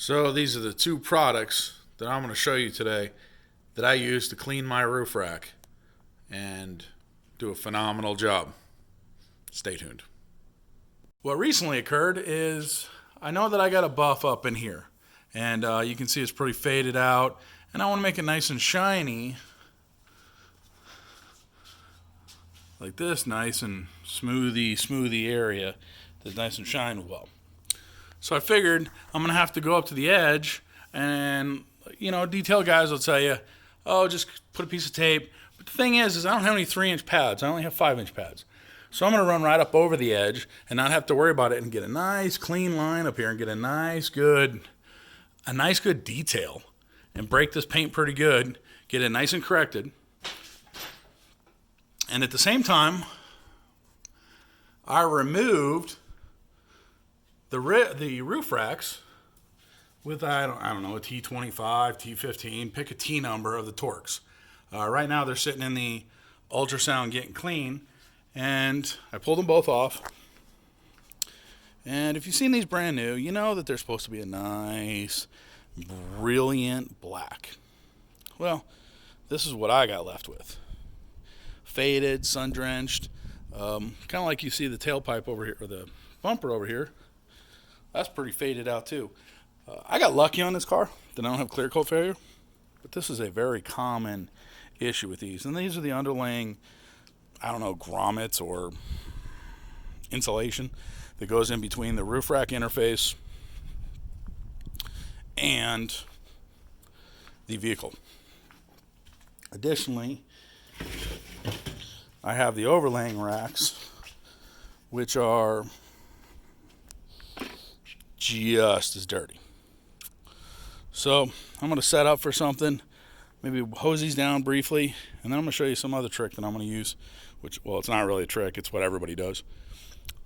So these are the two products that I'm going to show you today that I use to clean my roof rack and do a phenomenal job. Stay tuned. What recently occurred is I know that I got a buff up in here, and you can see it's pretty faded out, and I want to make it nice and shiny like this, nice and smoothie area that's nice and shiny well. So I figured I'm going to have to go up to the edge, and, detail guys will tell you, oh, just put a piece of tape. But the thing is I don't have any 3-inch pads. I only have 5-inch pads. So I'm going to run right up over the edge and not have to worry about it and get a nice clean line up here and get a nice good detail and break this paint pretty good, get it nice and corrected. And at the same time, I removed the roof racks with, I don't know, a T25, T15, pick a T number of the Torx. Right now they're sitting in the ultrasound getting clean, and I pulled them both off. And if you've seen these brand new, you know that they're supposed to be a nice, brilliant black. Well, this is what I got left with. Faded, sun-drenched, kind of like you see the tailpipe over here, or the bumper over here. That's pretty faded out too. I got lucky on this car that I don't have clear coat failure, but this is a very common issue with these. And these are the underlaying, grommets or insulation that goes in between the roof rack interface and the vehicle. Additionally, I have the overlaying racks, which are just as dirty. So I'm going to set up for something, maybe hose these down briefly, and then I'm going to show you some other trick that I'm going to use, it's not really a trick, it's what everybody does.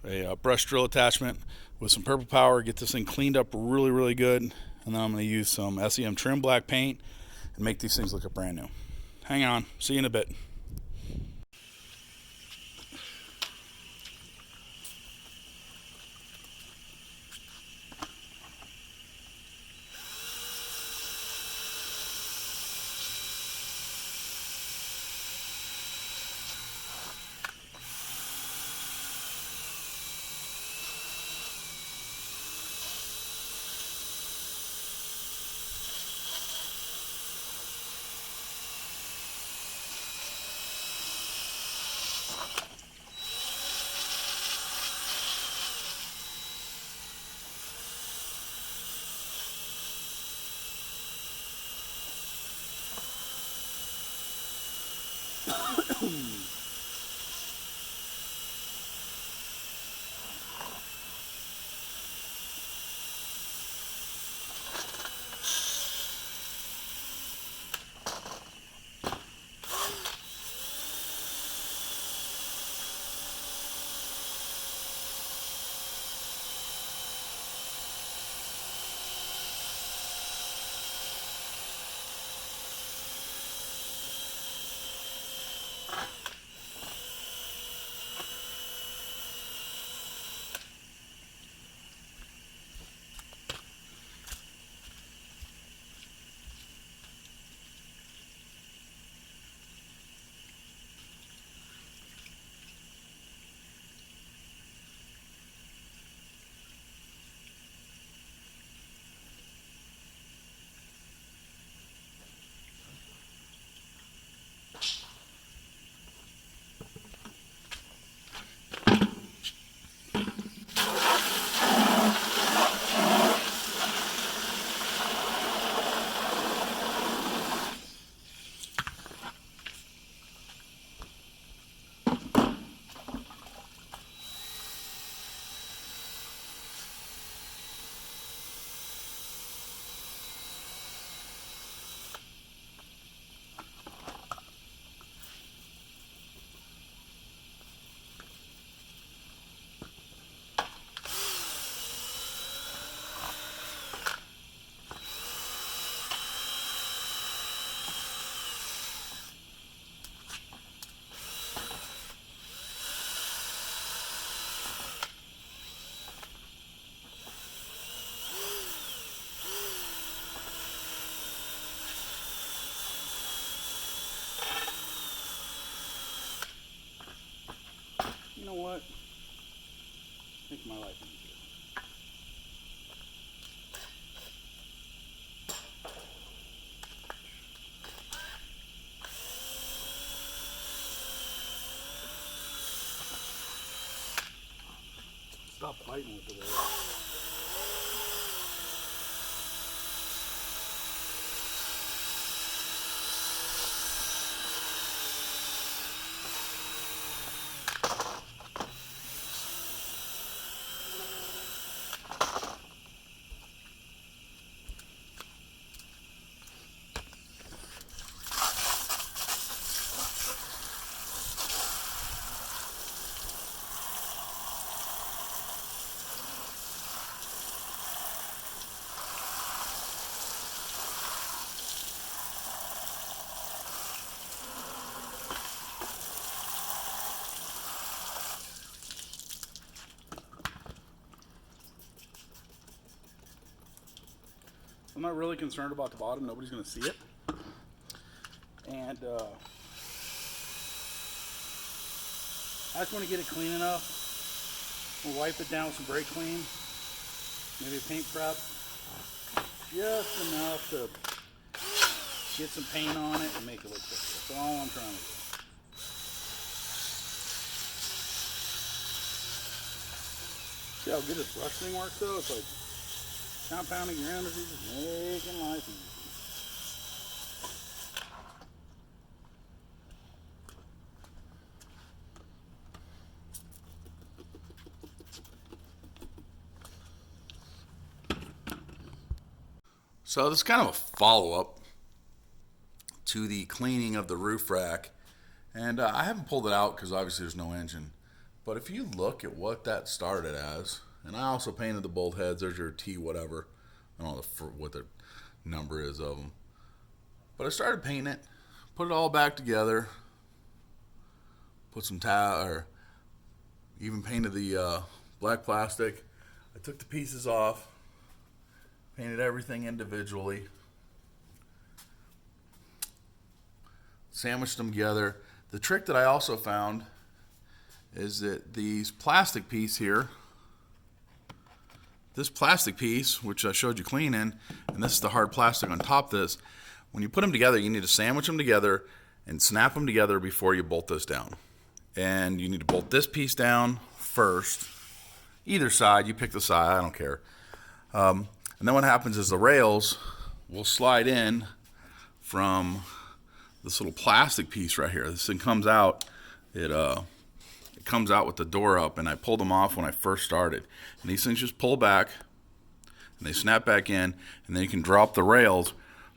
A brush drill attachment with some purple power, get this thing cleaned up really, really good, and then I'm going to use some SEM Trim Black paint and make these things look brand new. Hang on, see you in a bit. makes my life easier. Stop fighting with the rail. I'm not really concerned about the bottom. Nobody's going to see it. And I just want to get it clean enough. We'll wipe it down with some brake clean. Maybe a paint prep. Just enough to get some paint on it and make it look pretty. That's all I'm trying to do. See how good this brush thing works though? It's like compounding your energy, just making life easy. So this is kind of a follow-up to the cleaning of the roof rack. And I haven't pulled it out because obviously there's no engine. But if you look at what that started as, and I also painted the bolt heads, there's your T whatever. I don't know what the number is of them. But I started painting it, put it all back together, put some or even painted the black plastic. I took the pieces off, painted everything individually, sandwiched them together. The trick that I also found is that these plastic piece here, this plastic piece, which I showed you cleaning, and this is the hard plastic on top of this, when you put them together, you need to sandwich them together and snap them together before you bolt this down. And you need to bolt this piece down first. Either side, you pick the side, I don't care. And then what happens is the rails will slide in from this little plastic piece right here. This thing comes out, it comes out with the door up, and I pulled them off when I first started. And these things just pull back, and they snap back in, and then you can drop the rails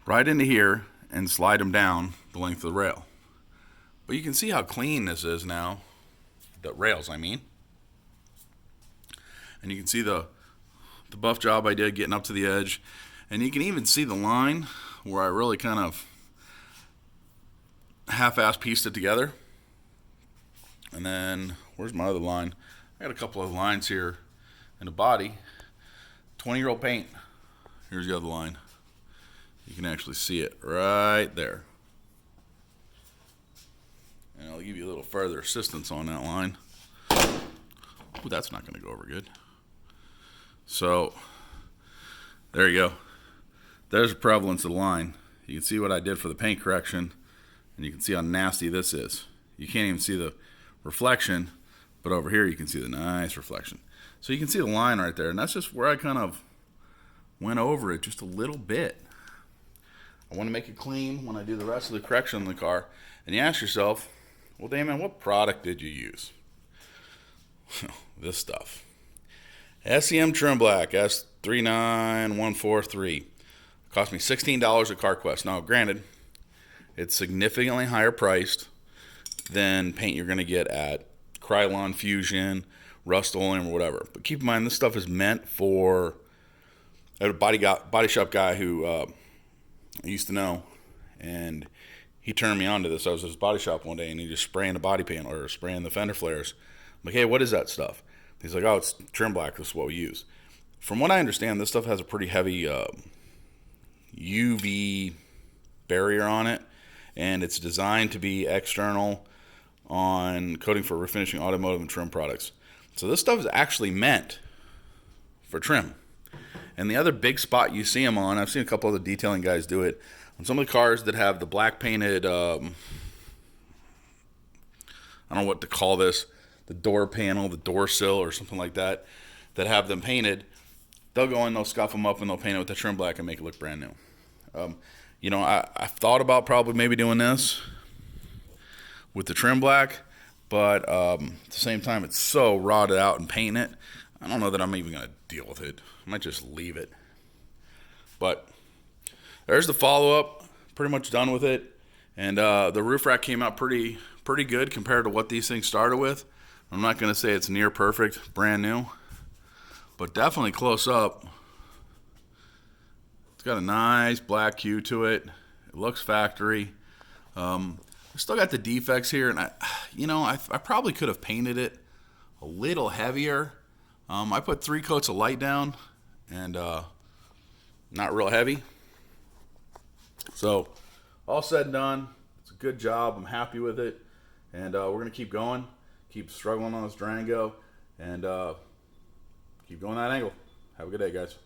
right into here and slide them down the length of the rail. But you can see how clean this is now. The rails, I mean. And you can see the buff job I did getting up to the edge. And you can even see the line where I really kind of half-ass pieced it together. And then, where's my other line? I got a couple of lines here in the body. 20-year-old paint. Here's the other line. You can actually see it right there. And I'll give you a little further assistance on that line. Ooh, that's not going to go over good. So, there you go. There's the prevalence of the line. You can see what I did for the paint correction, and you can see how nasty this is. You can't even see the reflection, but over here you can see the nice reflection. So you can see the line right there, and that's just where I kind of went over it just a little bit. I want to make it clean when I do the rest of the correction in the car. And you ask yourself, well, Damon, what product did you use? This stuff. SEM Trim Black, S39143. Cost me $16 at CarQuest. Now, granted, it's significantly higher priced than paint you're going to get at Krylon Fusion, Rust-Oleum, or whatever. But keep in mind, this stuff is meant for a body shop guy who I used to know, and he turned me on to this. I was at his body shop one day, and he just spraying the body panel or spraying the fender flares. I'm like, hey, what is that stuff? He's like, oh, it's Trim Black. This is what we use. From what I understand, this stuff has a pretty heavy UV barrier on it, and it's designed to be external on coating for refinishing automotive and trim products. So this stuff is actually meant for trim. And the other big spot you see them on, I've seen a couple other detailing guys do it, on some of the cars that have the black painted, I don't know what to call this, the door panel, the door sill or something like that, that have them painted, they'll go in, they'll scuff them up, and they'll paint it with the trim black and make it look brand new. I've thought about probably maybe doing this with the trim black, but at the same time, it's so rotted out and painting it, I don't know that I'm even going to deal with it. I might just leave it. But there's the follow-up. Pretty much done with it. And the roof rack came out pretty good compared to what these things started with. I'm not going to say it's near perfect, brand new, but definitely close up. It's got a nice black hue to it. It looks factory. I still got the defects here, and I probably could have painted it a little heavier. I put 3 coats of light down, and not real heavy. So all said and done, it's a good job. I'm happy with it, and we're gonna keep going, keep struggling on this Durango, and keep going that angle. Have a good day, guys.